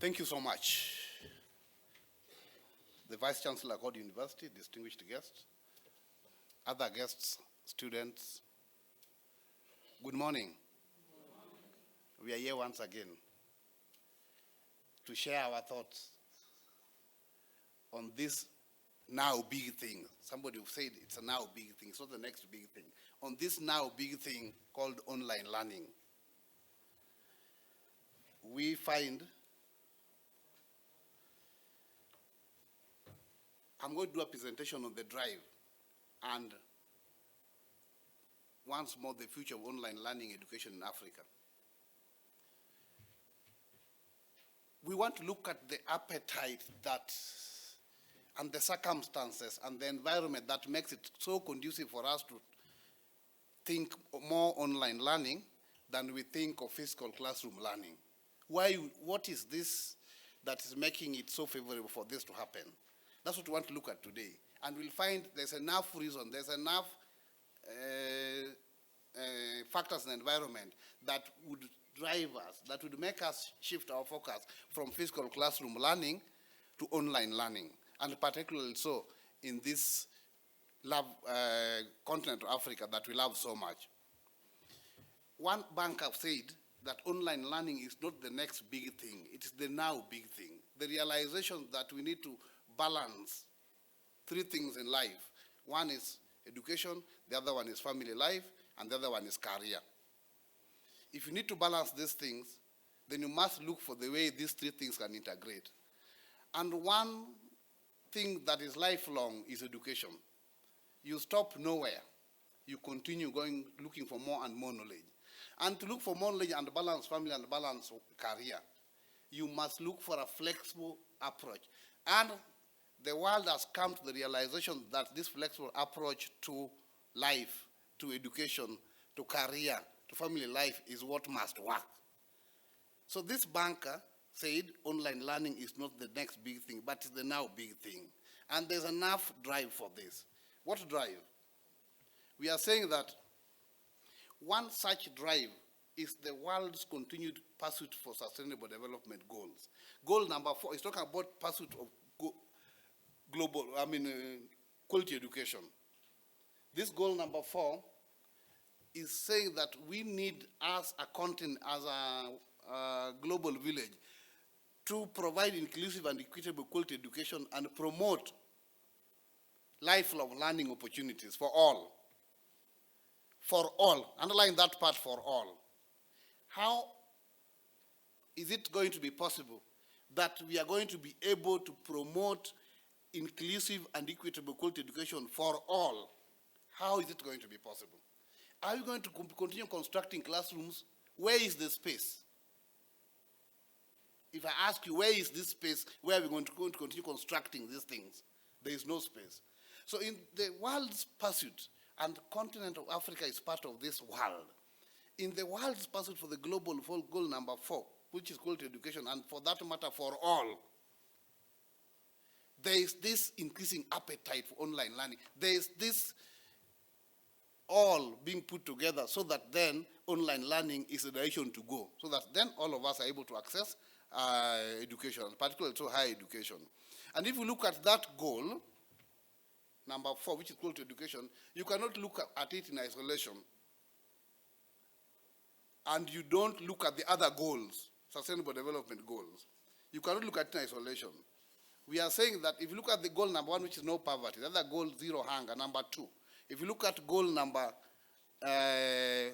Thank you so much. The Vice Chancellor, Accord University, distinguished guests, other guests, students, good morning. We are here once again to share our thoughts on this now big thing. Somebody said it's a now big thing, it's not the next big thing. On this now big thing called online learning. We find, I'm going to do a presentation on the drive and once more the future of online learning education in Africa. We want to look at the appetite that and the circumstances and the environment that makes it so conducive for us to think more online learning than we think of physical classroom learning. What is this that is making it so favorable for this to happen? That's what we want to look at today. And we'll find there's enough reason, there's enough factors in the environment that would drive us, that would make us shift our focus from physical classroom learning to online learning, and particularly so in this continent of Africa that we love so much. One banker said that online learning is not the next big thing, it is the now big thing. The realization that we need to balance three things in life. One is education, the other one is family life, and the other one is career. If you need to balance these things, then you must look for the way these three things can integrate. And one thing that is lifelong is education. You stop nowhere. You continue going, looking for more and more knowledge. And to look for more knowledge and balance family and balance career, you must look for a flexible approach. And the world has come to the realization that this flexible approach to life, to education, to career, to family life is what must work. So this banker said online learning is not the next big thing, but it's the now big thing. And there's enough drive for this. What drive? We are saying that one such drive is the world's continued pursuit for sustainable development goals. Goal number 4 is talking about pursuit of quality education. This goal number 4 is saying that we need, as a continent, as a global village, to provide inclusive and equitable quality education and promote lifelong learning opportunities for all. For all, underline that part, for all. How is it going to be possible that we are going to be able to promote inclusive and equitable quality education for all? How is it going to be possible? Are we going to continue constructing classrooms? Where is the space? If I ask you, where is this space where we're going to continue constructing these things? There is no space. So in the world's pursuit, and the continent of Africa is part of this world, in the world's pursuit for the global goal number 4, which is quality education, and for that matter for all, there is this increasing appetite for online learning. There is this all being put together so that then online learning is the direction to go, so that then all of us are able to access education, particularly to higher education. And if you look at that goal, number 4, which is quality education, you cannot look at it in isolation. And you don't look at the other goals, sustainable development goals. You cannot look at it in isolation. We are saying that if you look at the goal number 1, which is no poverty, the other goal, zero hunger, number 2. If you look at goal number 8,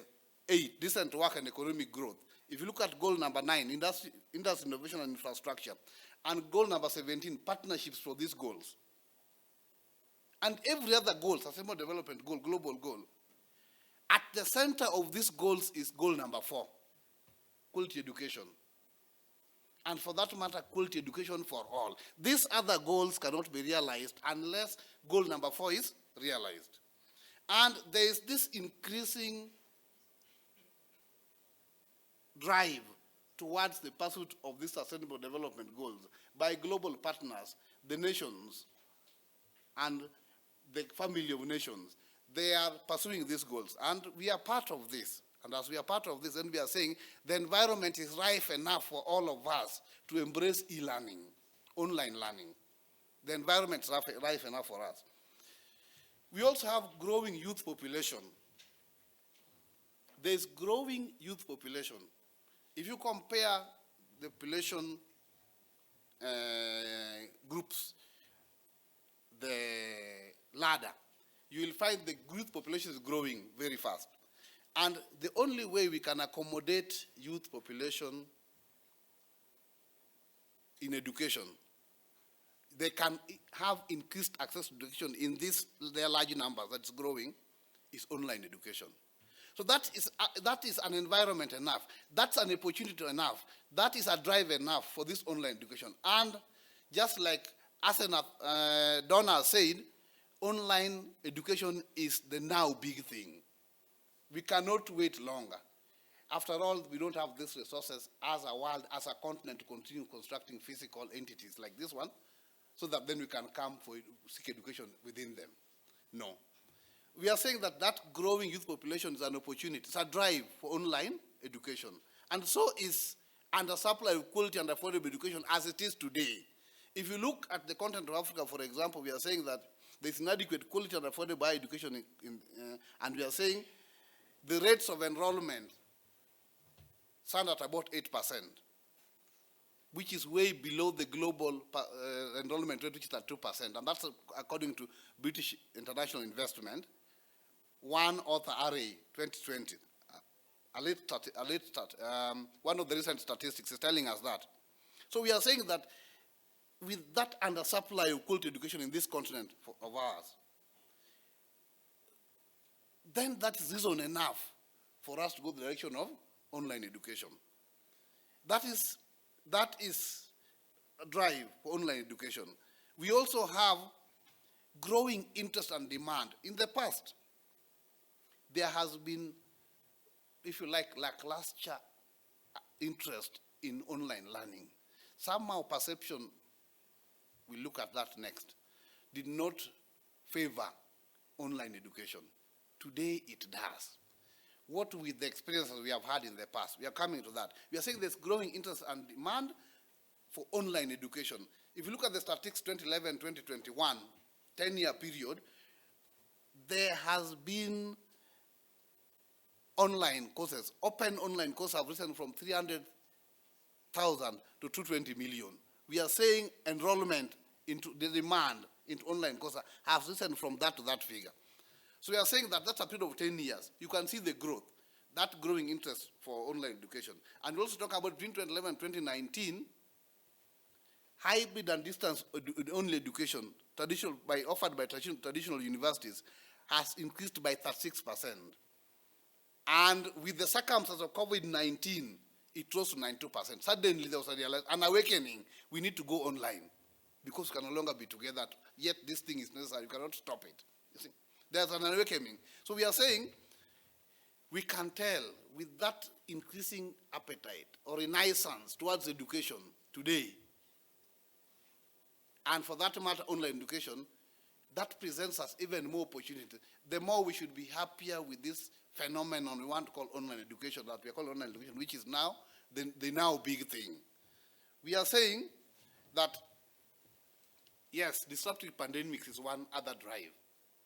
decent work and economic growth. If you look at goal number 9, industry, innovation and infrastructure. And goal number 17, partnerships for these goals. And every other goal, sustainable development goal, global goal. At the center of these goals is goal number 4, quality education. And for that matter, quality education for all. These other goals cannot be realized unless goal number 4 is realized. And there is this increasing drive towards the pursuit of these sustainable development goals by global partners, the nations, and the family of nations. They are pursuing these goals, and we are part of this. And as we are part of this, then we are saying the environment is rife enough for all of us to embrace e-learning, online learning. The environment is rife enough for us. We also have growing youth population. There's growing youth population. If you compare the population groups, the ladder, you will find the youth population is growing very fast. And the only way we can accommodate youth population in education, they can have increased access to education in their large numbers that's growing, is online education. So that is an environment enough. That's an opportunity enough. That is a drive enough for this online education. And just like Asena Donna said, online education is the now big thing. We cannot wait longer. After all, we don't have these resources as a world, as a continent, to continue constructing physical entities like this one, so that then we can come for seek education within them. No. We are saying that that growing youth population is an opportunity. It's a drive for online education. And so is undersupply of quality and affordable education as it is today. If you look at the continent of Africa, for example, we are saying that there's inadequate quality and affordable education, and we are saying the rates of enrollment stand at about 8%, which is way below the global enrollment rate, which is at 2%. And that's according to British International Investment, one author RA 2020. One of the recent statistics is telling us that. So we are saying that with that undersupply of quality education in this continent of ours, then that is reason enough for us to go the direction of online education. That is a drive for online education. We also have growing interest and demand. In the past, there has been, if you like, lackluster interest in online learning. Somehow perception, we look at that next, did not favor online education. Today it does. What with the experiences we have had in the past, we are coming to that. We are saying there's growing interest and demand for online education. If you look at the statistics 2011-2021, 10-year period, there has been online courses, open online courses have risen from 300,000 to 220 million. We are saying enrollment into the demand into online courses has risen from that to that figure. So we are saying that that's a period of 10 years. You can see the growth, that growing interest for online education. And we also talk about between 2011 and 2019, hybrid and distance-only education offered by traditional universities has increased by 36%. And with the circumstances of COVID-19, it rose to 92%. Suddenly there was an awakening. We need to go online because we can no longer be together. Yet this thing is necessary. You cannot stop it. You see? There's an awakening. So we are saying we can tell with that increasing appetite or renaissance towards education today, and for that matter, online education, that presents us even more opportunity. The more we should be happier with this phenomenon we want to call online education, that we call online education, which is now the now big thing. We are saying that, yes, disruptive pandemics is one other drive.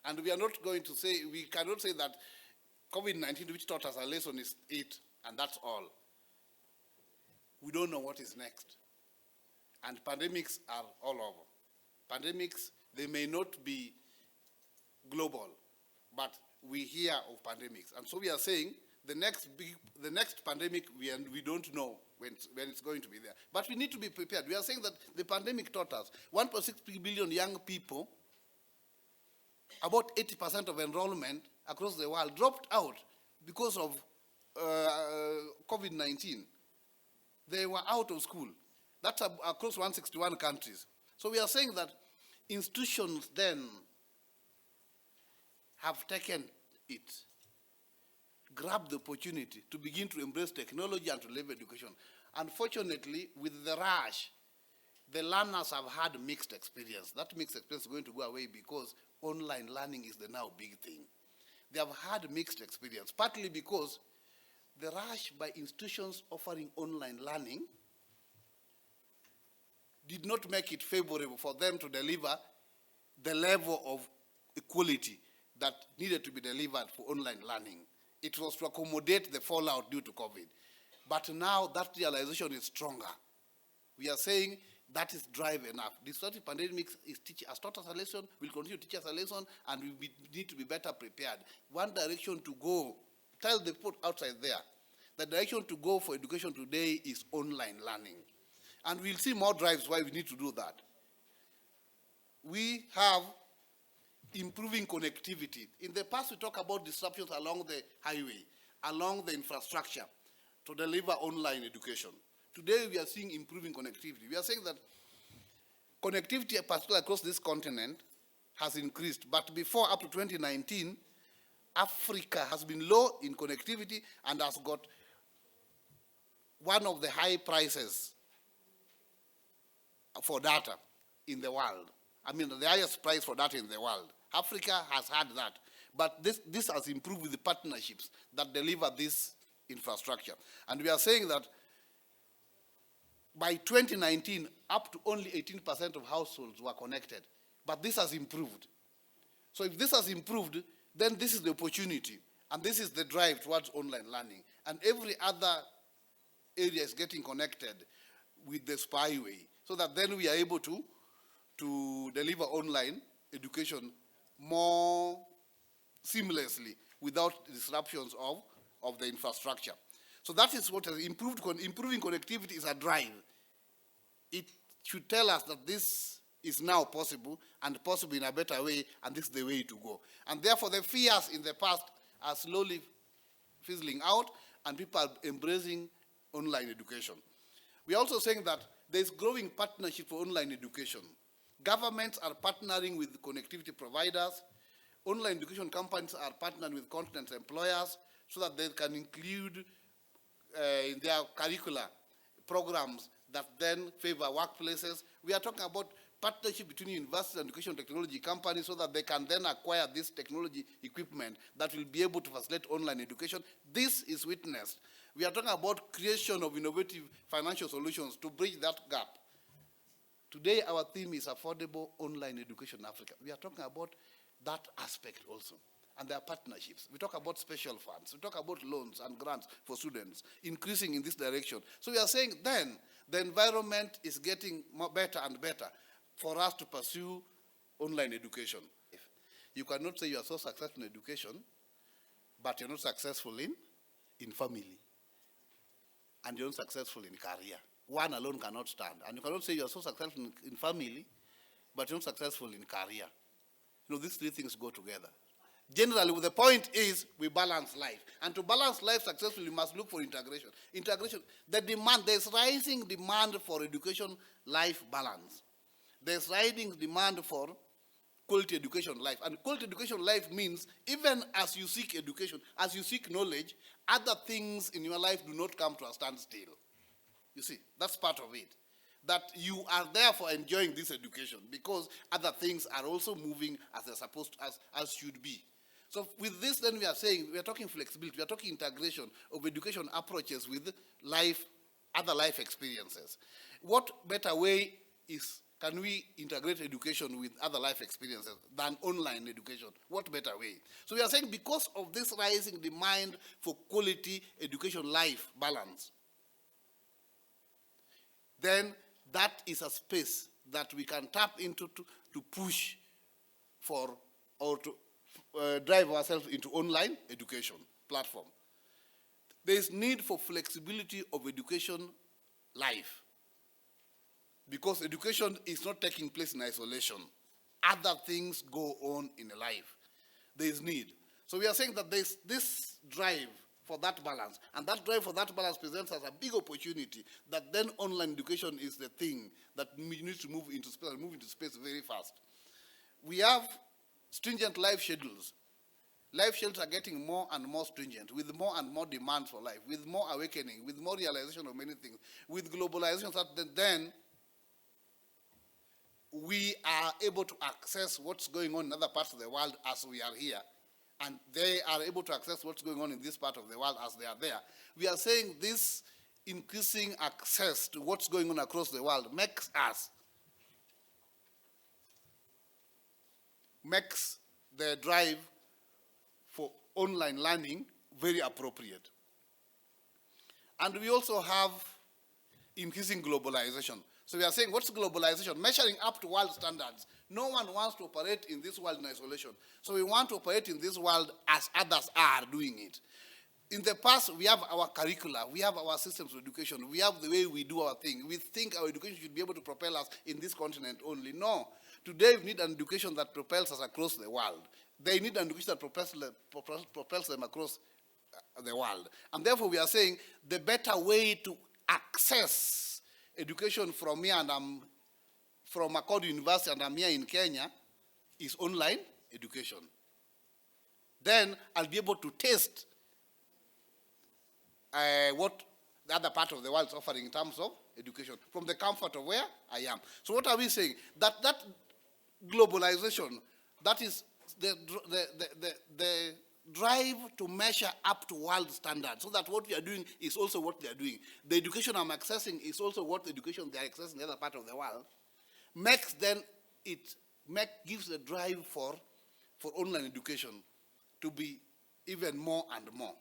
And we are not going to say, we cannot say that COVID-19, which taught us a lesson, is it, and that's all. We don't know what is next. And pandemics are all over. Pandemics, they may not be global, but we hear of pandemics. And so we are saying the next pandemic, we don't know when it's going to be there. But we need to be prepared. We are saying that the pandemic taught us 1.6 billion young people, about 80% of enrollment across the world dropped out because of COVID-19. They were out of school. That's across 161 countries. So we are saying that institutions then have taken it, grabbed the opportunity to begin to embrace technology and to level education. Unfortunately, with the rush, the learners have had mixed experience. That mixed experience is going to go away because online learning is the now big thing. They have had mixed experience, partly because the rush by institutions offering online learning did not make it favorable for them to deliver the level of equality that needed to be delivered for online learning. It was to accommodate the fallout due to COVID. But now that realization is stronger. We are saying that is drive enough. This sort of pandemic has taught us a lesson, will continue to teach us a lesson, and we need to be better prepared. One direction to go, tell the people outside there, the direction to go for education today is online learning. And we'll see more drives why we need to do that. We have improving connectivity. In the past, we talk about disruptions along the highway, along the infrastructure to deliver online education. Today, we are seeing improving connectivity. We are saying that connectivity, particularly across this continent, has increased. But before, up to 2019, Africa has been low in connectivity and has got one of the high prices for data in the world. I mean, the highest price for data in the world. Africa has had that. But this has improved with the partnerships that deliver this infrastructure. And we are saying that by 2019, up to only 18% of households were connected. But this has improved. So if this has improved, then this is the opportunity. And this is the drive towards online learning. And every other area is getting connected with the spyway, so that then we are able to deliver online education more seamlessly without disruptions of the infrastructure. So that is what has improved. Improving connectivity is a drive. It should tell us that this is now possible, and possible in a better way, and this is the way to go. And therefore, the fears in the past are slowly fizzling out, and people are embracing online education. We are also saying that there is growing partnership for online education. Governments are partnering with connectivity providers. Online education companies are partnering with content employers so that they can include in their curricula programs that then favor workplaces. We are talking about partnership between universities and education technology companies so that they can then acquire this technology equipment that will be able to facilitate online education. This is witnessed. We are talking about creation of innovative financial solutions to bridge that gap. Today, our theme is affordable online education in Africa. We are talking about that aspect also. And there are partnerships. We talk about special funds. We talk about loans and grants for students, increasing in this direction. So we are saying then the environment is getting better and better for us to pursue online education. You cannot say you are so successful in education, but you're not successful in family. And you're not successful in career. One alone cannot stand. And you cannot say you are so successful in family, but you're not successful in career. You know, these three things go together. Generally, the point is we balance life. And to balance life successfully, we must look for integration. Integration, there's rising demand for education-life balance. There's rising demand for quality education life. And quality education life means even as you seek education, as you seek knowledge, other things in your life do not come to a standstill. You see, that's part of it. That you are therefore enjoying this education because other things are also moving as they're supposed to, as should be. So with this, then we are saying, we are talking flexibility, we are talking integration of education approaches with life, other life experiences. What better way can we integrate education with other life experiences than online education? What better way? So we are saying because of this rising demand for quality education life balance, then that is a space that we can tap into to push for or to drive ourselves into online education platform. There is need for flexibility of education life because education is not taking place in isolation. Other things go on in life. There is need. So we are saying that there's this drive for that balance, and that drive for that balance presents us a big opportunity that then online education is the thing that we need to move into space very fast. We have stringent life schedules. Life schedules are getting more and more stringent, with more and more demands for life, with more awakening, with more realization of many things, with globalization, so that then we are able to access what's going on in other parts of the world as we are here. and they are able to access what's going on in this part of the world as they are there. We are saying this increasing access to what's going on across the world makes the drive for online learning very appropriate. And we also have increasing globalization. So we are saying, what's globalization? Measuring up to world standards. No one wants to operate in this world in isolation. So we want to operate in this world as others are doing it. In the past, we have our curricula, we have our systems of education, we have the way we do our thing. We think our education should be able to propel us in this continent only. No. Today, we need an education that propels us across the world. They need an education that propels them across the world. And therefore, we are saying the better way to access education from here, and I'm from Accord University, and I'm here in Kenya, is online education. Then I'll be able to taste what the other part of the world is offering in terms of education from the comfort of where I am. So what are we saying? That globalization, that is the drive to measure up to world standards, so that what we are doing is also what they are doing. The education I'm accessing is also what the education they are accessing in the other part of the world. Gives the drive for online education to be even more and more.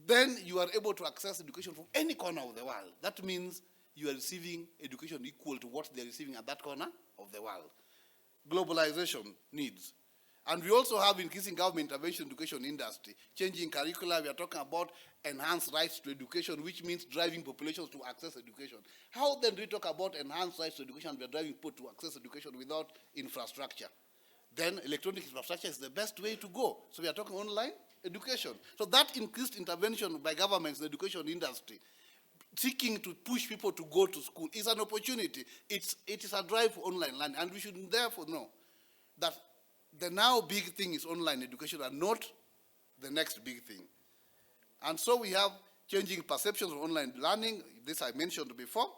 Then you are able to access education from any corner of the world. That means you are receiving education equal to what they are receiving at that corner of the world. Globalization needs. And we also have increasing government intervention in the education industry, changing curricula. We are talking about enhanced rights to education, which means driving populations to access education. How then do we talk about enhanced rights to education? We are driving people to access education without infrastructure. Then electronic infrastructure is the best way to go. So we are talking online education. So that increased intervention by governments in the education industry, seeking to push people to go to school, is an opportunity. It is a drive for online learning, and we should therefore know that the now big thing is online education and not the next big thing. And so we have changing perceptions of online learning. This I mentioned before.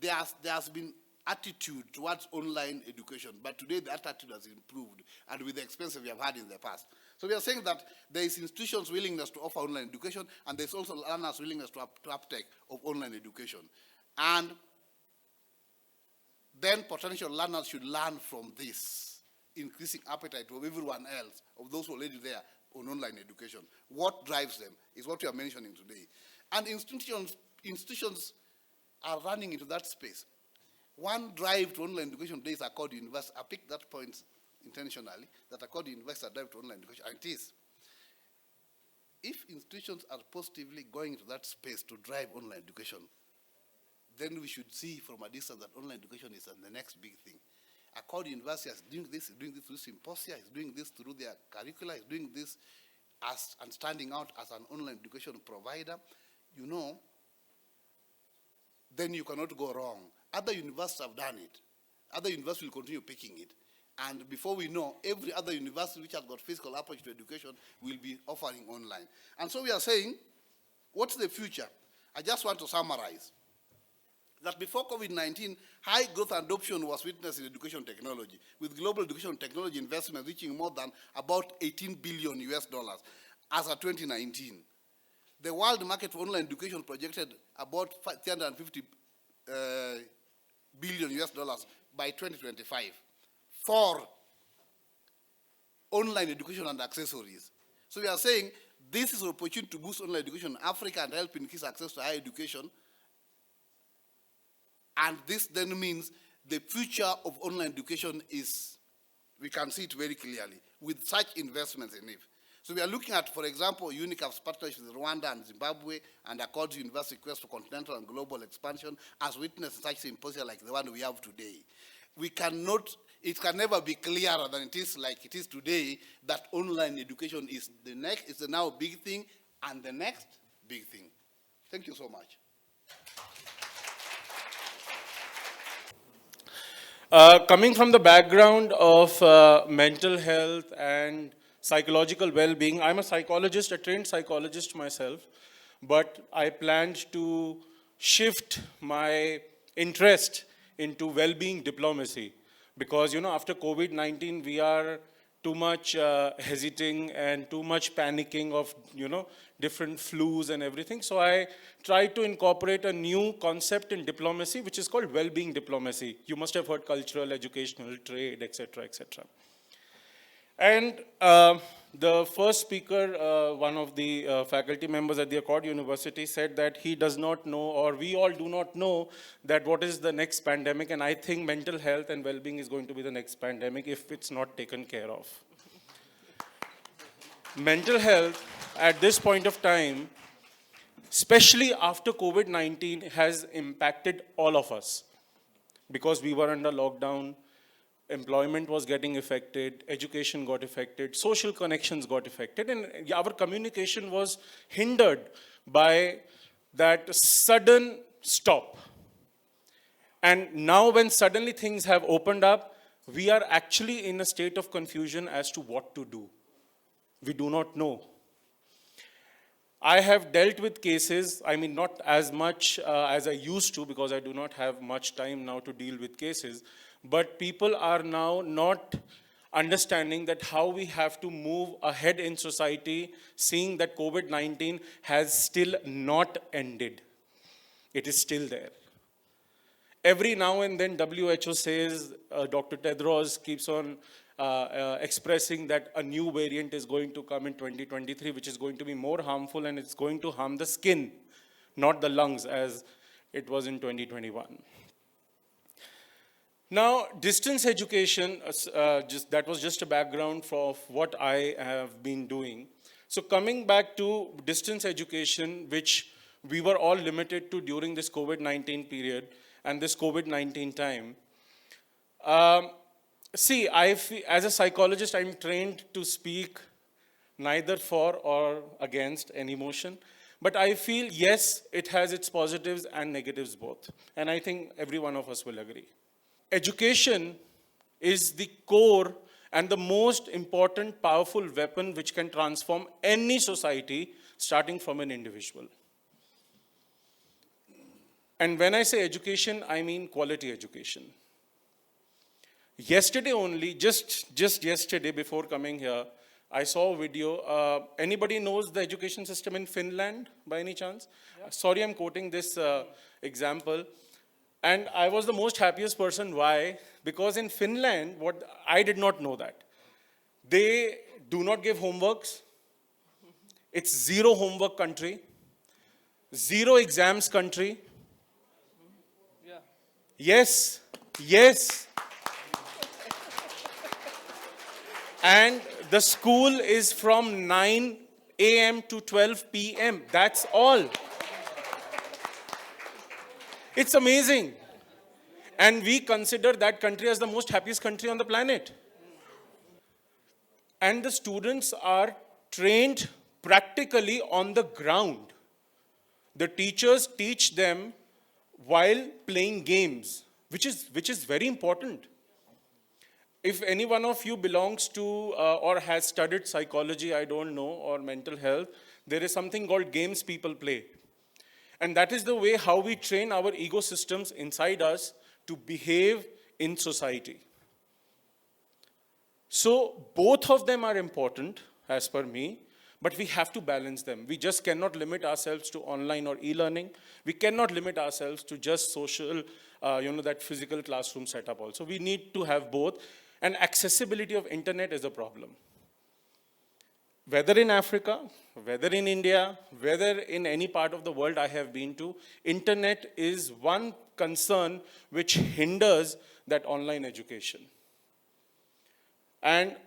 There has been attitude towards online education, but today the attitude has improved, and with the expenses we have had in the past. So we are saying that there is institutions' willingness to offer online education, and there's also learners' willingness to uptake of online education. And then potential learners should learn from this, increasing appetite of everyone else, of those who are already there on online education. What drives them is what we are mentioning today. And institutions are running into that space. One drive to online education today is Accord University. I picked that point intentionally, that Accord University drive to online education, and it is. If institutions are positively going into that space to drive online education, then we should see from a distance that online education is the next big thing. Accord University is doing this through symposia, is doing this through their curricula, is doing this and standing out as an online education provider. You know, then you cannot go wrong. Other universities have done it. Other universities will continue picking it. And before we know, every other university which has got physical approach to education will be offering online. And so we are saying, what's the future? I just want to summarize that before COVID-19, high growth and adoption was witnessed in education technology, with global education technology investment reaching more than about 18 billion US dollars as of 2019. The world market for online education projected about 350 billion US dollars by 2025 for online education and accessories. So we are saying this is an opportunity to boost online education in Africa and help increase access to higher education. And this then means the future of online education is, we can see it very clearly, with such investments in it. So we are looking at, for example, UNICEF's partnership with Rwanda and Zimbabwe, and Accord University quest for continental and global expansion, as witnessed in such symposia like the one we have today. It can never be clearer than it is like it is today, that online education is the now big thing, and the next big thing. Thank you so much. Coming from the background of mental health and psychological well-being, I'm a psychologist, a trained psychologist myself, but I planned to shift my interest into well-being diplomacy because, after COVID-19, we are too much hesitating and too much panicking of, different flus and everything. So I tried to incorporate a new concept in diplomacy, which is called well-being diplomacy. You must have heard cultural, educational, trade, etc., etc. And the first speaker, one of the faculty members at the Accord University, said that he does not know, or we all do not know, that what is the next pandemic. And I think mental health and well-being is going to be the next pandemic if it's not taken care of. Mental health at this point of time, especially after COVID-19, has impacted all of us because we were under lockdown. Employment was getting affected, education got affected, social connections got affected, and our communication was hindered by that sudden stop. And now when suddenly things have opened up, we are actually in a state of confusion as to what to do. We do not know. I have dealt with cases, not as much as I used to, because I do not have much time now to deal with cases, but people are now not understanding that how we have to move ahead in society, seeing that COVID-19 has still not ended. It is still there. Every now and then WHO says, Dr. Tedros keeps on expressing that a new variant is going to come in 2023, which is going to be more harmful, and it's going to harm the skin, not the lungs, as it was in 2021. Now, distance education, that was just a background for what I have been doing. So coming back to distance education, which we were all limited to during this COVID-19 period and this COVID-19 time, see, as a psychologist, I'm trained to speak neither for or against an emotion. But I feel, yes, it has its positives and negatives both. And I think every one of us will agree. Education is the core and the most important, powerful weapon which can transform any society, starting from an individual. And when I say education, I mean quality education. Yesterday only, just yesterday before coming here, I saw a video. Anybody knows the education system in Finland, by any chance? Yeah. Sorry, I'm quoting this example. And I was the most happiest person. Why? Because in Finland, I did not know that. They do not give homeworks. It's zero homework country. Zero exams country. Yeah. Yes. Yes. And the school is from 9 a.m. to 12 p.m. That's all. It's amazing. And we consider that country as the most happiest country on the planet. And the students are trained practically on the ground. The teachers teach them while playing games, which is very important. If any one of you belongs to or has studied psychology, I don't know, or mental health, there is something called games people play. And that is the way how we train our ecosystems inside us to behave in society. So both of them are important, as per me, but we have to balance them. We just cannot limit ourselves to online or e-learning. We cannot limit ourselves to just social, that physical classroom setup also. We need to have both. And accessibility of internet is a problem. Whether in Africa, whether in India, whether in any part of the world I have been to, internet is one concern which hinders that online education.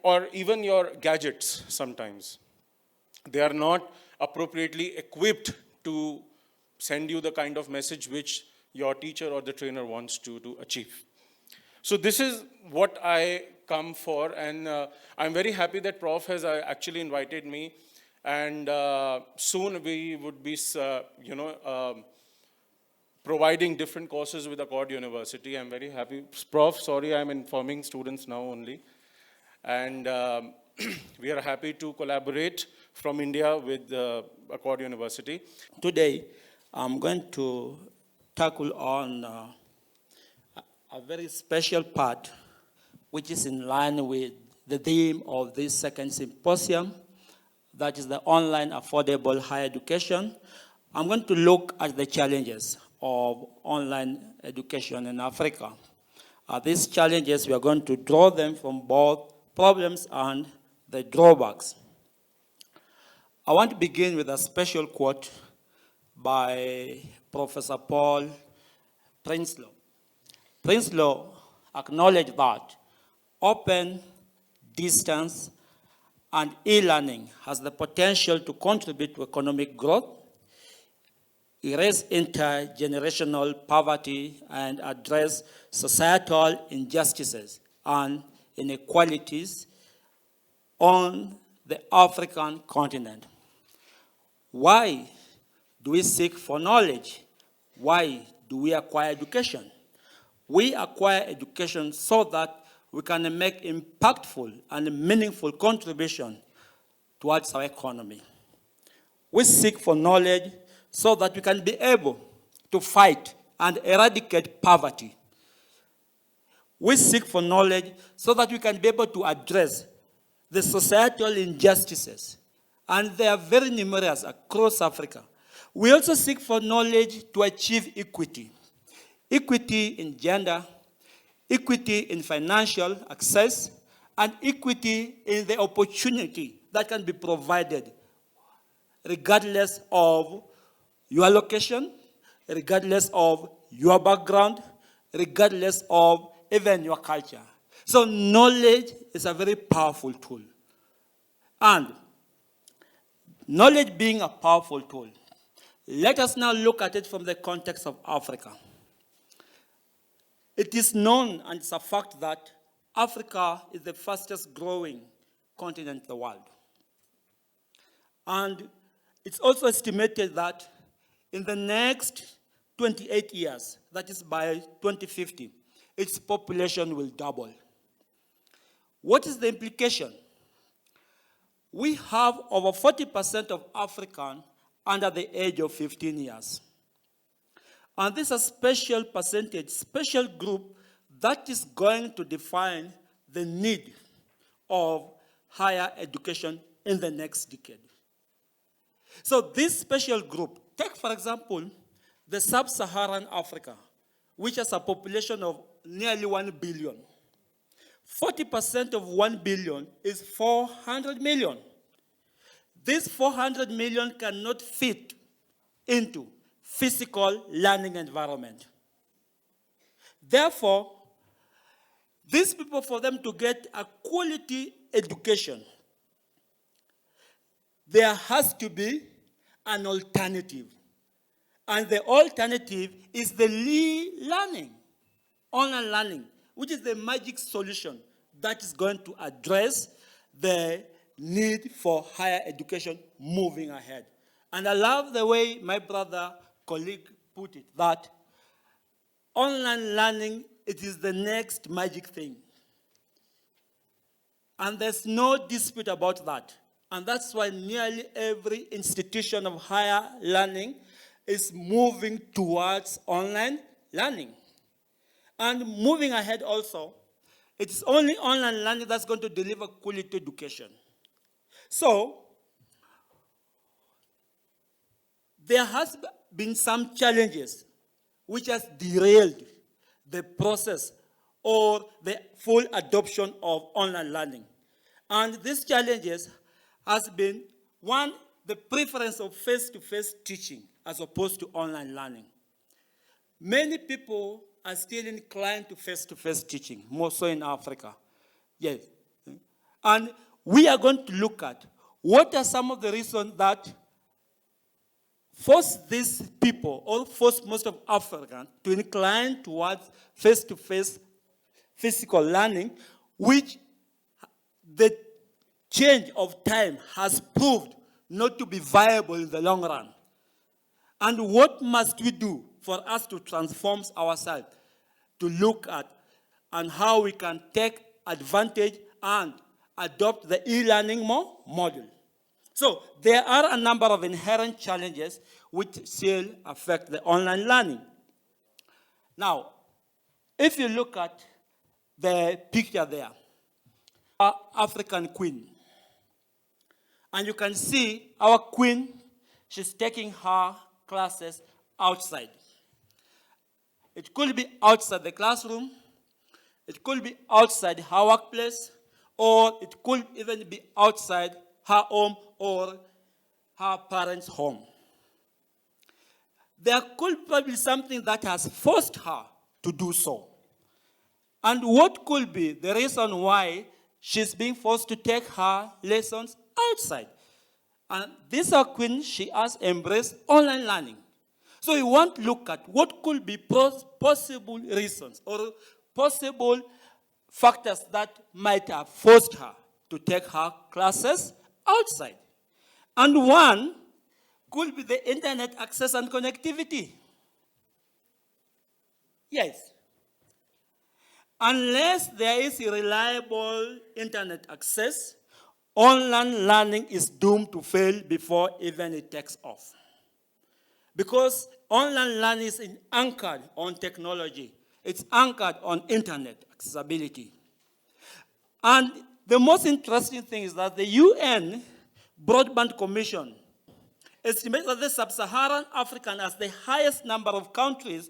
Or even your gadgets sometimes. They are not appropriately equipped to send you the kind of message which your teacher or the trainer wants to achieve. So this is what I come for, and I'm very happy that Prof has actually invited me, and soon we would be, providing different courses with Accord University. I'm very happy. Prof, sorry, I'm informing students now only. And we are happy to collaborate from India with Accord University. Today, I'm going to tackle on a very special part which is in line with the theme of this second symposium, that is the online affordable higher education. I'm going to look at the challenges of online education in Africa. These challenges, we are going to draw them from both problems and the drawbacks. I want to begin with a special quote by Professor Paul Prinsloo. Prinsloo acknowledged that open, distance, and e-learning has the potential to contribute to economic growth, erase intergenerational poverty, and address societal injustices and inequalities on the African continent. Why do we seek for knowledge? Why do we acquire education? We acquire education so that we can make impactful and meaningful contribution towards our economy. We seek for knowledge so that we can be able to fight and eradicate poverty. We seek for knowledge so that we can be able to address the societal injustices, and they are very numerous across Africa. We also seek for knowledge to achieve equity. Equity in gender, equity in financial access, and equity in the opportunity that can be provided regardless of your location, regardless of your background, regardless of even your culture. So knowledge is a very powerful tool. And knowledge being a powerful tool, let us now look at it from the context of Africa. It is known, and it's a fact, that Africa is the fastest growing continent in the world. And it's also estimated that in the next 28 years, that is by 2050, its population will double. What is the implication? We have over 40% of Africans under the age of 15 years. And this is a special percentage, special group that is going to define the need of higher education in the next decade. So this special group, take for example, the sub-Saharan Africa, which has a population of nearly 1 billion. 40% of 1 billion is 400 million. This 400 million cannot fit into physical learning environment. Therefore, these people, for them to get a quality education, there has to be an alternative. And the alternative is the learning, online learning, which is the magic solution that is going to address the need for higher education moving ahead. And I love the way my brother, colleague put it, that online learning, it is the next magic thing. And there's no dispute about that. And that's why nearly every institution of higher learning is moving towards online learning. And moving ahead also, it's only online learning that's going to deliver quality education. So, there has been some challenges which has derailed the process or the full adoption of online learning. And these challenges has been, one, the preference of face-to-face teaching as opposed to online learning. Many people are still inclined to face-to-face teaching, more so in Africa. Yes. And we are going to look at what are some of the reasons that force these people, or force most of Africans to incline towards face-to-face physical learning, which the change of time has proved not to be viable in the long run. And what must we do for us to transform ourselves, to look at and how we can take advantage and adopt the e-learning model? So there are a number of inherent challenges which still affect the online learning. Now, if you look at the picture there, our African queen. And you can see our queen, she's taking her classes outside. It could be outside the classroom, it could be outside her workplace, or it could even be outside her home or her parents' home. There could probably be something that has forced her to do so. And what could be the reason why she's being forced to take her lessons outside? And this our queen, she has embraced online learning. So we want to look at what could be possible reasons or possible factors that might have forced her to take her classes outside. And one could be the internet access and connectivity. Yes. Unless there is reliable internet access, online learning is doomed to fail before even it takes off. Because online learning is anchored on technology. It's anchored on internet accessibility. And the most interesting thing is that the UN Broadband Commission estimates that the sub-Saharan Africa has the highest number of countries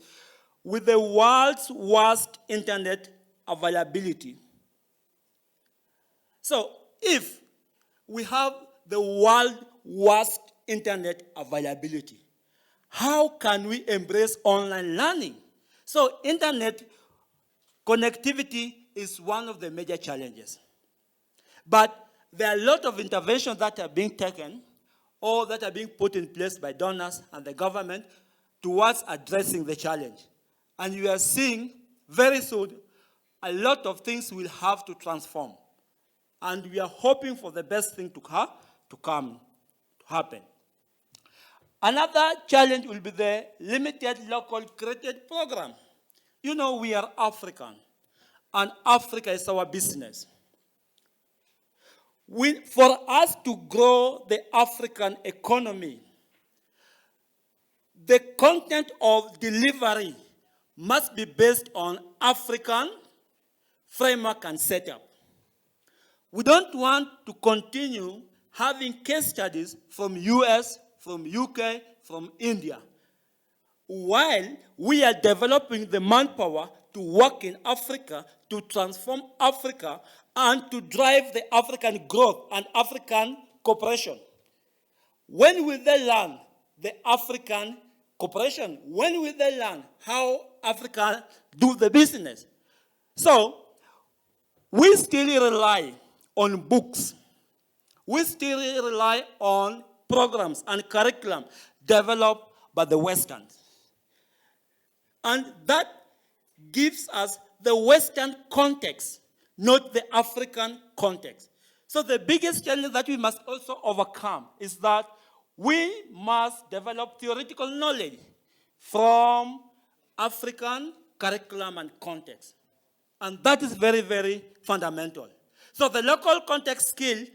with the world's worst internet availability. So if we have the world's worst internet availability, how can we embrace online learning? So internet connectivity is one of the major challenges. But there are a lot of interventions that are being taken or that are being put in place by donors and the government towards addressing the challenge. And you are seeing very soon a lot of things will have to transform. And we are hoping for the best thing to happen. Another challenge will be the limited local created program. You know, we are African, and Africa is our business. For us to grow the African economy, the content of delivery must be based on African framework and setup. We don't want to continue having case studies from US, from UK, from India, while we are developing the manpower to work in Africa, to transform Africa, and to drive the African growth and African cooperation. When will they learn the African cooperation? When will they learn how Africa do the business? So, we still rely on books. We still rely on programs and curriculum developed by the Westerns. And that gives us the Western context, not the African context. So the biggest challenge that we must also overcome is that we must develop theoretical knowledge from African curriculum and context. And that is very, very fundamental. So the local context skill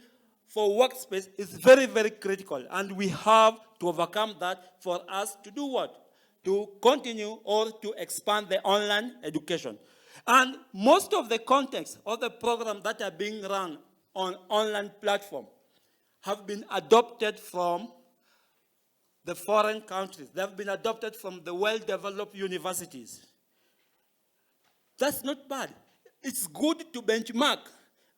for workspace is very, very critical. And we have to overcome that for us to do what? To continue or to expand the online education. And most of the contexts or the programs that are being run on online platform have been adopted from the foreign countries. They have been adopted from the well-developed universities. That's not bad. It's good to benchmark.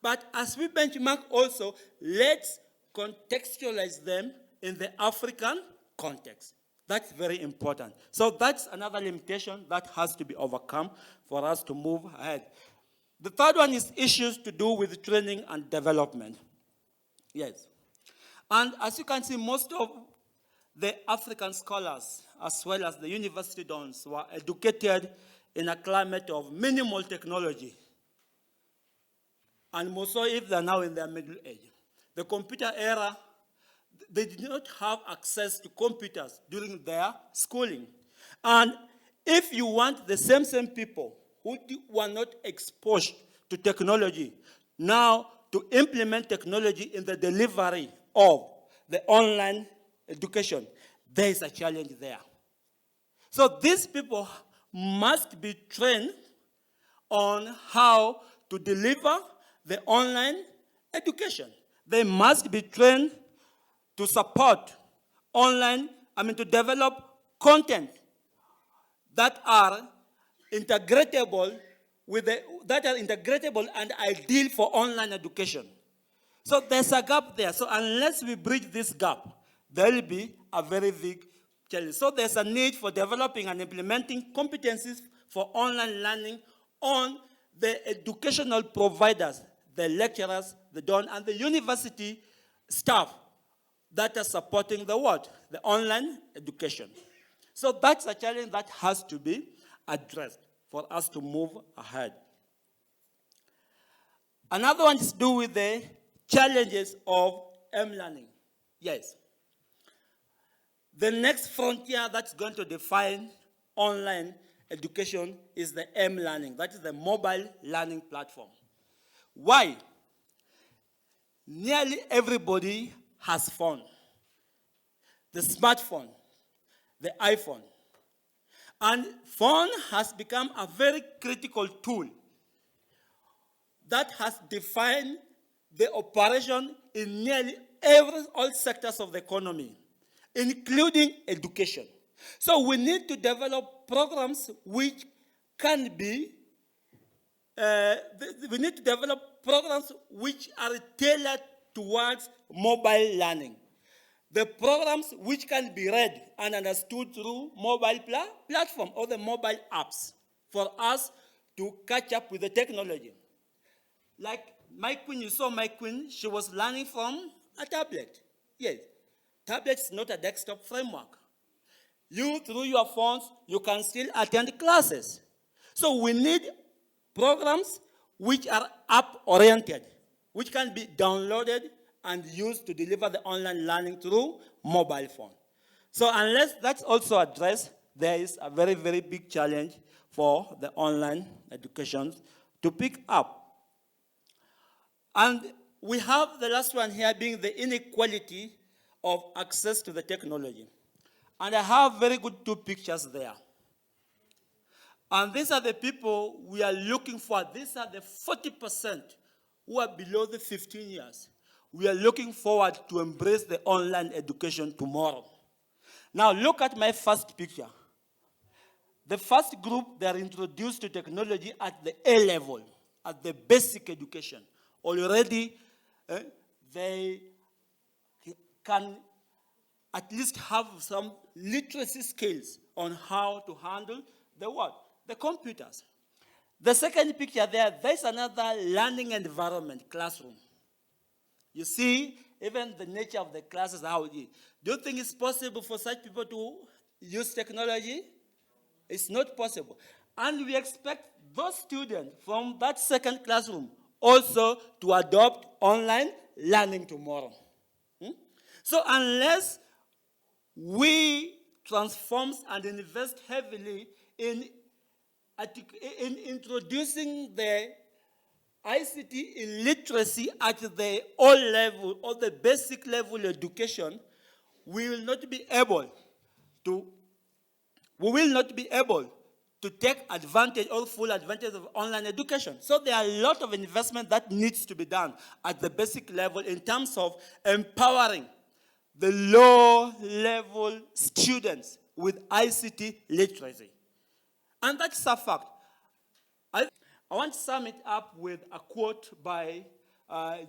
But as we benchmark also, let's contextualize them in the African context. That's very important. So that's another limitation that has to be overcome for us to move ahead. The third one is issues to do with training and development. Yes. And as you can see, most of the African scholars, as well as the university dons, were educated in a climate of minimal technology. And more so if they're now in their middle age. The computer era, they did not have access to computers during their schooling. And if you want the same people who were not exposed to technology now to implement technology in the delivery of the online education, there is a challenge there. So these people must be trained on how to deliver the online education. They must be trained to support to develop content that are integratable and ideal for online education. So there's a gap there. So unless we bridge this gap, there will be a very big challenge. So there's a need for developing and implementing competencies for online learning on the educational providers, the lecturers, the don, and the university staff that are supporting the what? The online education. So that's a challenge that has to be addressed for us to move ahead. Another one is to do with the challenges of M-learning. Yes. The next frontier that's going to define online education is the M-learning. That is the mobile learning platform. Why? Nearly everybody has phone. The smartphone, the iPhone. And phone has become a very critical tool that has defined the operation in nearly all sectors of the economy, including education. So we need to develop programs which can be, we need to develop programs which are tailored towards mobile learning. The programs which can be read and understood through mobile platform or the mobile apps for us to catch up with the technology. Like my queen, you saw my queen, she was learning from a tablet. Yes, tablet is not a desktop framework. You, through your phones, you can still attend classes. So we need programs which are app-oriented, which can be downloaded and used to deliver the online learning through mobile phone. So unless that's also addressed, there is a very, very big challenge for the online education to pick up. And we have the last one here being the inequality of access to the technology. And I have very good 2 pictures there. And these are the people we are looking for. These are the 40% who are below the 15 years. We are looking forward to embrace the online education tomorrow. Now look at my first picture. The first group, they are introduced to technology at the A level, at the basic education. Already, they can at least have some literacy skills on how to handle the what? The computers. The second picture there, there's another learning environment, classroom. You see, even the nature of the classes, how it is. Do you think it's possible for such people to use technology? It's not possible. And we expect those students from that second classroom also to adopt online learning tomorrow. So unless we transform and invest heavily in introducing the ICT illiteracy at the all level or the basic level education, we will not be able to take advantage or full advantage of online education. So there are a lot of investment that needs to be done at the basic level in terms of empowering the low-level students with ICT literacy. And that's a fact. I want to sum it up with a quote by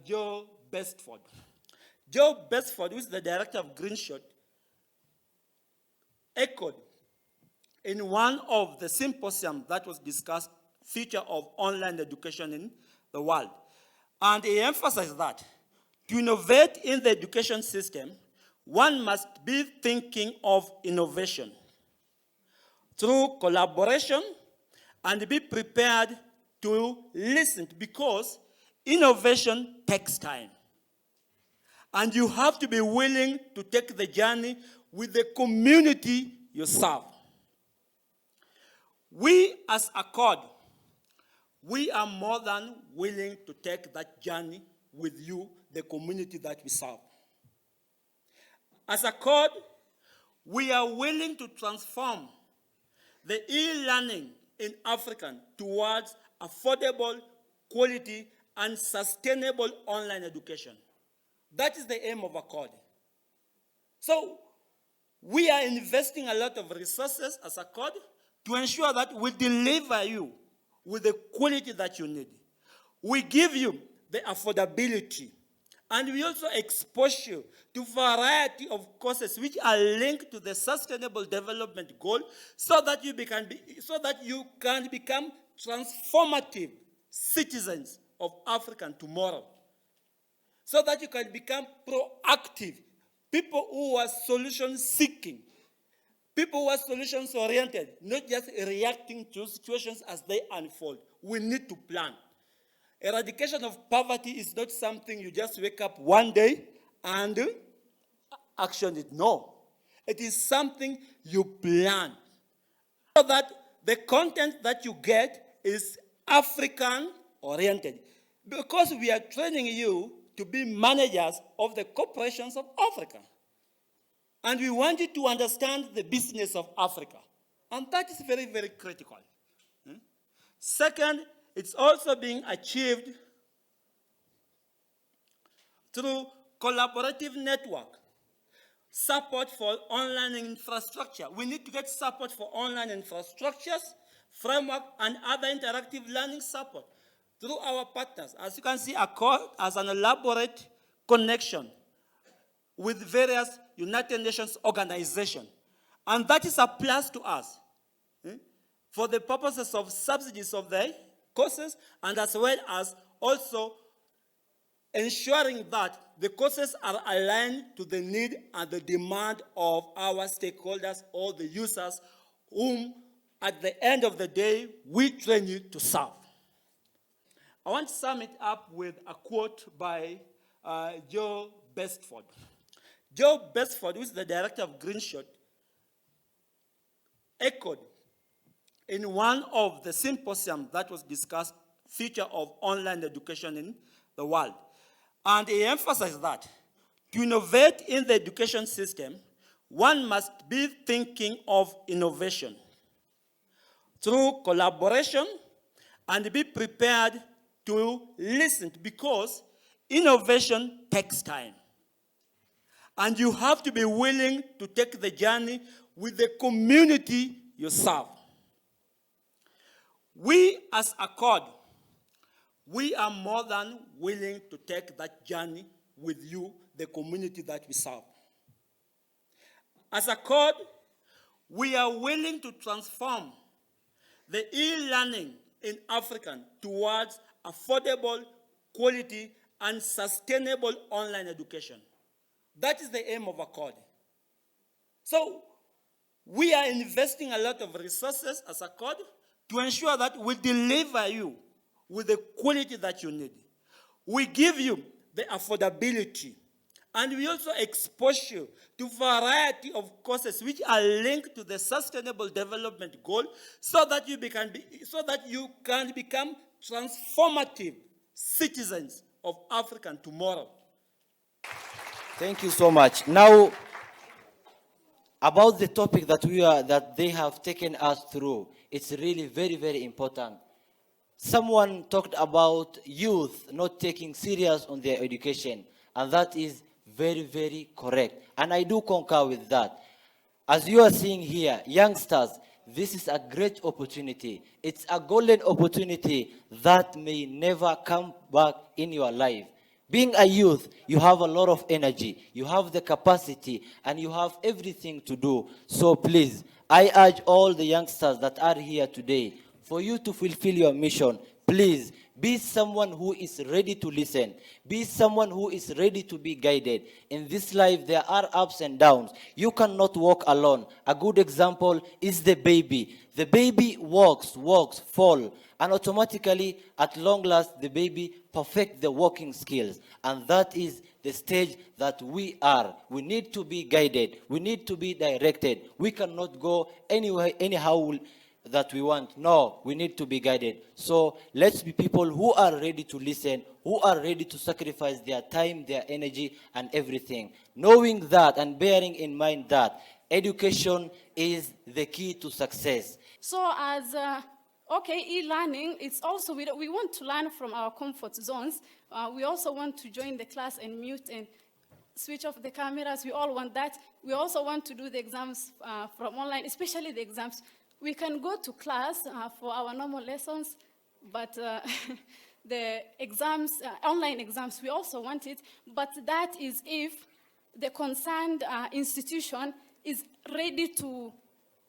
Joe Bestford. Joe Bestford, who is the director of Greenshot, echoed in one of the symposiums that was discussed, future of online education in the world. And he emphasized that to innovate in the education system, one must be thinking of innovation through collaboration and be prepared to listen, because innovation takes time. And you have to be willing to take the journey with the community you serve. We as Accord, we are more than willing to take that journey with you, the community that we serve. As Accord, we are willing to transform the e-learning in Africa towards affordable, quality, and sustainable online education. That is the aim of Accord. So we are investing a lot of resources as Accord to ensure that we deliver you with the quality that you need. We give you the affordability, and we also expose you to a variety of courses which are linked to the Sustainable Development Goal, so that you can become transformative citizens of African tomorrow, so that you can become proactive, people who are solution-seeking, people who are solutions-oriented, not just reacting to situations as they unfold. We need to plan. Eradication of poverty is not something you just wake up one day and action it. No. It is something you plan, so that the content that you get is African-oriented. Because we are training you to be managers of the corporations of Africa. And we want you to understand the business of Africa. And that is very, very critical. Second, it's also being achieved through collaborative network, support for online infrastructure. We need to get support for online infrastructures, framework, and other interactive learning support through our partners. As you can see, Accord has an elaborate connection with various United Nations organizations. And that is a plus to us for the purposes of subsidies of the courses, and as well as also ensuring that the courses are aligned to the need and the demand of our stakeholders or the users, whom at the end of the day we train you to serve. I want to sum it up with a quote by Joe Bestford. Joe Bestford, who is the director of Greenshot, echoed in one of the symposiums that was discussed, future of online education in the world. And he emphasized that to innovate in the education system, one must be thinking of innovation through collaboration and be prepared to listen, because innovation takes time. And you have to be willing to take the journey with the community you serve. We as Accord, we are more than willing to take that journey with you, the community that we serve. As Accord, we are willing to transform the e-learning in Africa towards affordable, quality, and sustainable online education. That is the aim of Accord. So we are investing a lot of resources as Accord to ensure that we deliver you with the quality that you need. We give you the affordability, and we also expose you to a variety of courses which are linked to the Sustainable Development Goal, so that you can become transformative citizens of African tomorrow. Thank you so much. Now, about the topic that they have taken us through, it's really very, very important. Someone talked about youth not taking serious on their education, and that is very, very correct. And I do concur with that. As you are seeing here, youngsters, this is a great opportunity. It's a golden opportunity that may never come back in your life. Being a youth, you have a lot of energy, you have the capacity, and you have everything to do. So please, I urge all the youngsters that are here today, for you to fulfill your mission, please be someone who is ready to listen. Be someone who is ready to be guided. In this life, there are ups and downs. You cannot walk alone. A good example is the baby. The baby walks, fall, and automatically, at long last, the baby perfects the walking skills. And that is the stage that we are. We need to be guided. We need to be directed. We cannot go anywhere, anyhow that we want. No, we need to be guided. So let's be people who are ready to listen, who are ready to sacrifice their time, their energy, and everything. Knowing that and bearing in mind that education is the key to success. So as okay, e-learning, it's also, we want to learn from our comfort zones. We also want to join the class and mute and switch off the cameras. We all want that. We also want to do the exams from online, especially the exams. We can go to class for our normal lessons, but the exams, online exams, we also want it, but that is if the concerned institution is ready to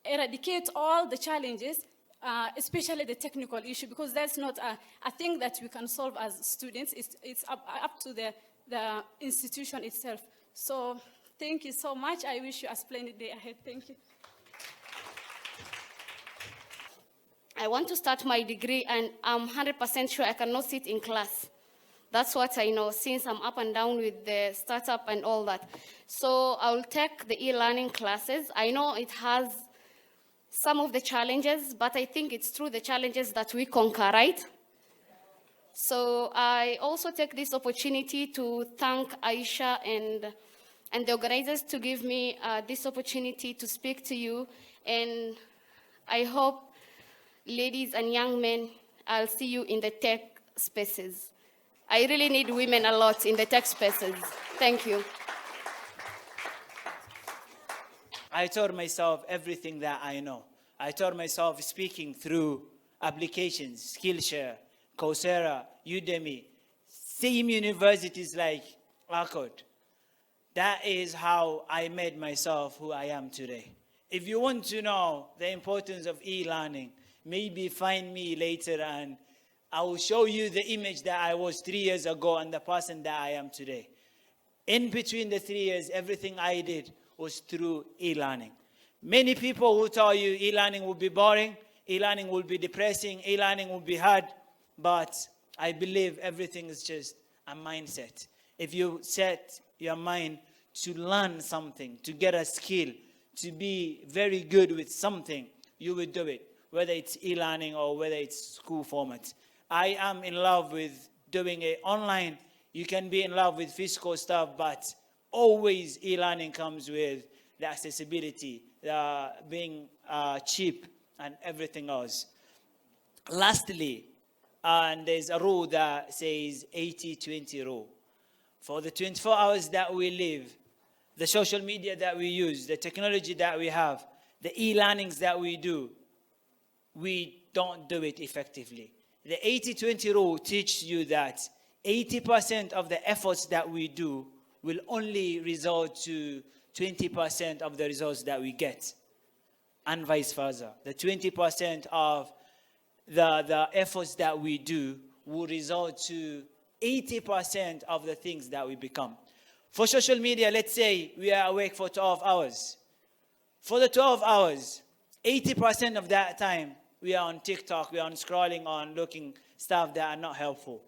eradicate all the challenges, especially the technical issue, because that's not a thing that we can solve as students. It's up to the institution itself. So thank you so much. I wish you a splendid day ahead. Thank you. I want to start my degree, and I'm 100% sure I cannot sit in class. That's what I know, since I'm up and down with the startup and all that. So I'll take the e-learning classes. I know it has some of the challenges, but I think it's through the challenges that we conquer, right? So I also take this opportunity to thank Aisha and the organizers to give me this opportunity to speak to you. And I hope, ladies and young men, I'll see you in the tech spaces. I really need women a lot in the tech spaces. Thank you. I taught myself everything that I know. I taught myself speaking through applications, Skillshare, Coursera, Udemy, same universities like Accord. That is how I made myself who I am today. If you want to know the importance of e-learning, maybe find me later and I will show you the image that I was 3 years ago and the person that I am today. In between the 3 years, everything I did was through e-learning. Many people will tell you e-learning will be boring, e-learning will be depressing, e-learning will be hard, but I believe everything is just a mindset. If you set your mind to learn something, to get a skill, to be very good with something, you will do it, whether it's e-learning or whether it's school format. I am in love with doing it online. You can be in love with physical stuff, but always e-learning comes with the accessibility, being cheap and everything else. Lastly, and there's a rule that says 80-20 rule. For the 24 hours that we live, the social media that we use, the technology that we have, the e-learnings that we do, we don't do it effectively. The 80-20 rule teaches you that 80% of the efforts that we do will only result to 20% of the results that we get, and vice versa. The 20% of the efforts that we do will result to 80% of the things that we become. For social media, let's say we are awake for 12 hours. For the 12 hours, 80% of that time, we are on TikTok, we are on scrolling, on looking stuff that are not helpful.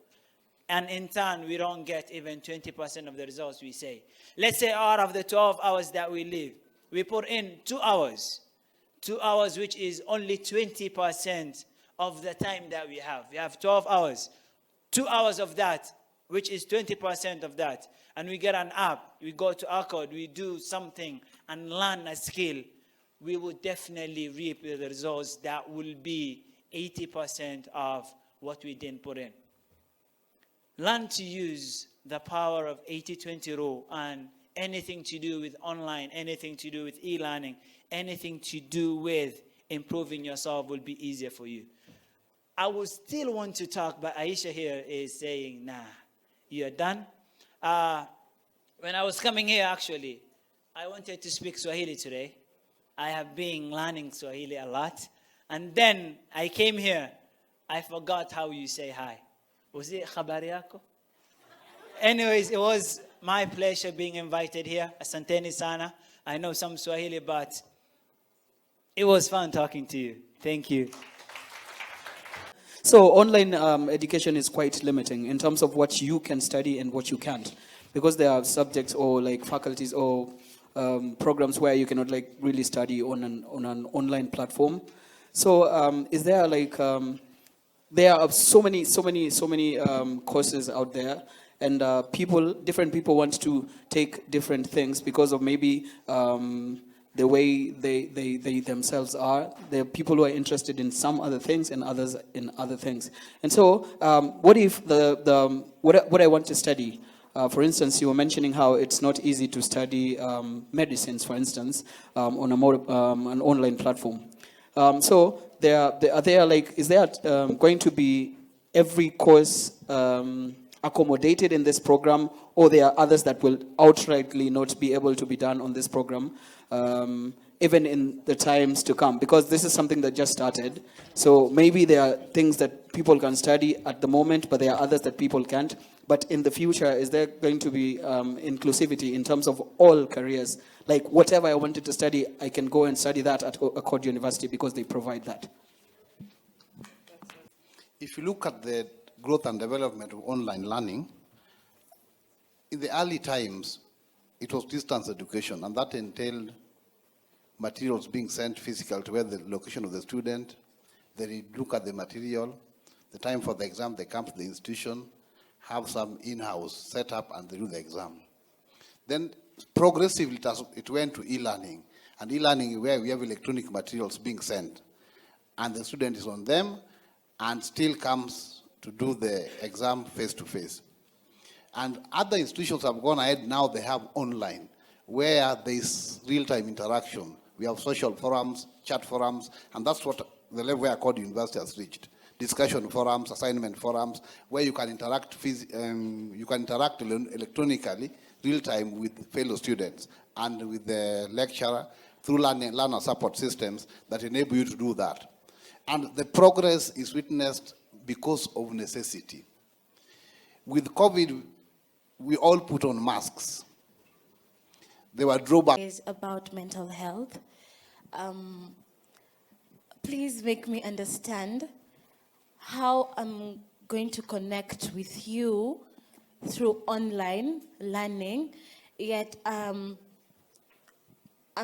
And in turn, we don't get even 20% of the results we say. Let's say out of the 12 hours that we live, we put in 2 hours. 2 hours, which is only 20% of the time that we have. We have 12 hours. 2 hours of that, which is 20% of that. And we get an app, we go to Accord, we do something and learn a skill. We will definitely reap the results that will be 80% of what we didn't put in. Learn to use the power of 80-20 rule and anything to do with online, anything to do with e-learning, anything to do with improving yourself will be easier for you. I would still want to talk, but Aisha here is saying, nah, you're done. When I was coming here, actually, I wanted to speak Swahili today. I have been learning Swahili a lot. And then I came here, I forgot how you say hi. Was it habari yako? Anyways, it was my pleasure being invited here. Asanteni sana. I know some Swahili, but it was fun talking to you. Thank you. So online education is quite limiting in terms of what you can study and what you can't, because there are subjects or like faculties or programs where you cannot like really study on an online platform. So is there like there are so many courses out there, and different people want to take different things because of maybe the way they themselves are. There are people who are interested in some other things and others in other things. And so, what if what I want to study, for instance, you were mentioning how it's not easy to study medicines, for instance, on an online platform. So is there going to be every course accommodated in this program, or there are others that will outrightly not be able to be done on this program, even in the times to come? Because this is something that just started. So maybe there are things that people can study at the moment, but there are others that people can't. But in the future, is there going to be inclusivity in terms of all careers? Like whatever I wanted to study, I can go and study that at Accord University because they provide that. If you look at the growth and development of online learning, in the early times, it was distance education, and that entailed materials being sent physical to where the location of the student. They look at the material, the time for the exam, they come to the institution, have some in-house setup, and they do the exam. Then progressively it went to e-learning, and e-learning where we have electronic materials being sent, and the student is on them and still comes to do the exam face-to-face. And other institutions have gone ahead, now they have online, where there is real-time interaction. We have social forums, chat forums, and that's what the level where Accord University has reached. Discussion forums, assignment forums, where you can interact electronically, real-time with fellow students and with the lecturer through learner support systems that enable you to do that. And the progress is witnessed because of necessity. With COVID, we all put on masks. There were drawbacks. Is about mental health. Please make me understand how I'm going to connect with you through online learning, yet I'm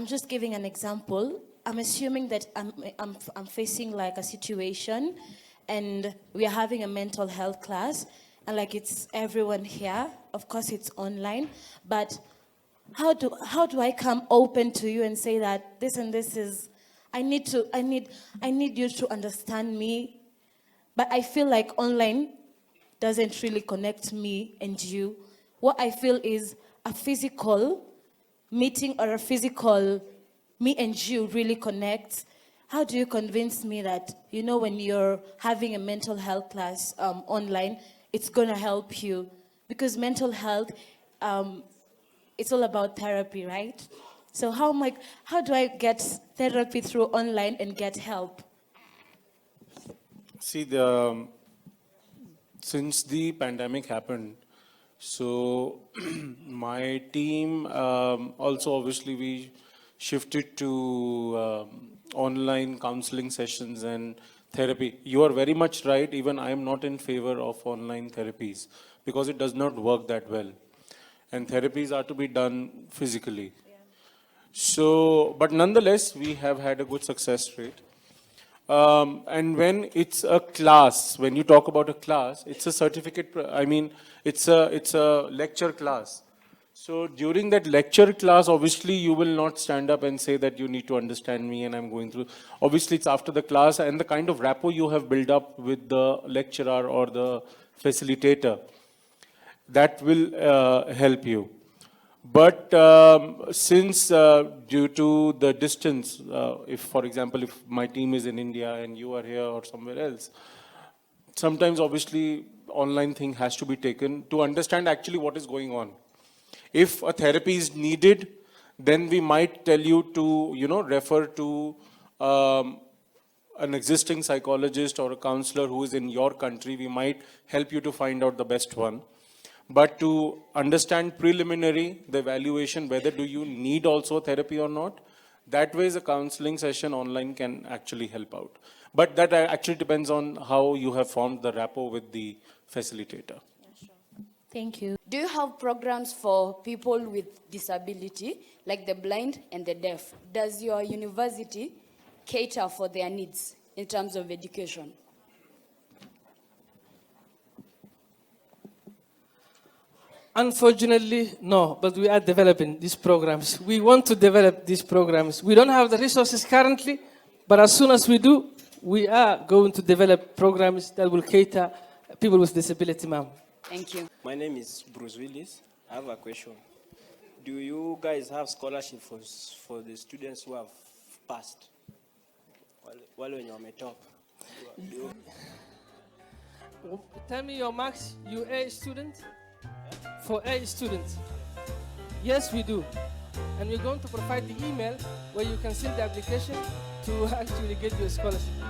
just giving an example. I'm assuming that I'm facing like a situation and we are having a mental health class and like it's everyone here. Of course it's online, but how do I come open to you and say that this and this is, I need you to understand me, but I feel like online doesn't really connect me and you. What I feel is a physical meeting or a physical me and you really connects. How do you convince me that, you know, when you're having a mental health class online, it's going to help you? Because mental health, it's all about therapy, right? So how do I get therapy through online and get help? See, since the pandemic happened, so my team also obviously we shifted to online counseling sessions and therapy. You are very much right. Even I am not in favor of online therapies because it does not work that well. And therapies are to be done physically. Yeah. So, but nonetheless, we have had a good success rate. And when it's a class, when you talk about a class, it's a certificate, I mean, it's a lecture class. So during that lecture class, obviously you will not stand up and say that you need to understand me and I'm going through. Obviously it's after the class and the kind of rapport you have built up with the lecturer or the facilitator, that will help you. But since due to the distance, if for example, if my team is in India and you are here or somewhere else, sometimes obviously online thing has to be taken to understand actually what is going on. If a therapy is needed, then we might tell you to, you know, refer to an existing psychologist or a counselor who is in your country. We might help you to find out the best one. But to understand preliminary, the evaluation, whether do you need also therapy or not, that way the counseling session online can actually help out. But that actually depends on how you have formed the rapport with the facilitator. Thank you. Do you have programs for people with disability, like the blind and the deaf? Does your university cater for their needs in terms of education? Unfortunately, no, but we are developing these programs. We want to develop these programs. We don't have the resources currently, but as soon as we do, we are going to develop programs that will cater people with disability, ma'am. Thank you. My name is Bruce Willis. I have a question. Do you guys have scholarship for the students who have passed? While when you're on top. Tell me your marks. You A student? For A student. Yes, we do. And we're going to provide the email where you can send the application to actually get your scholarship.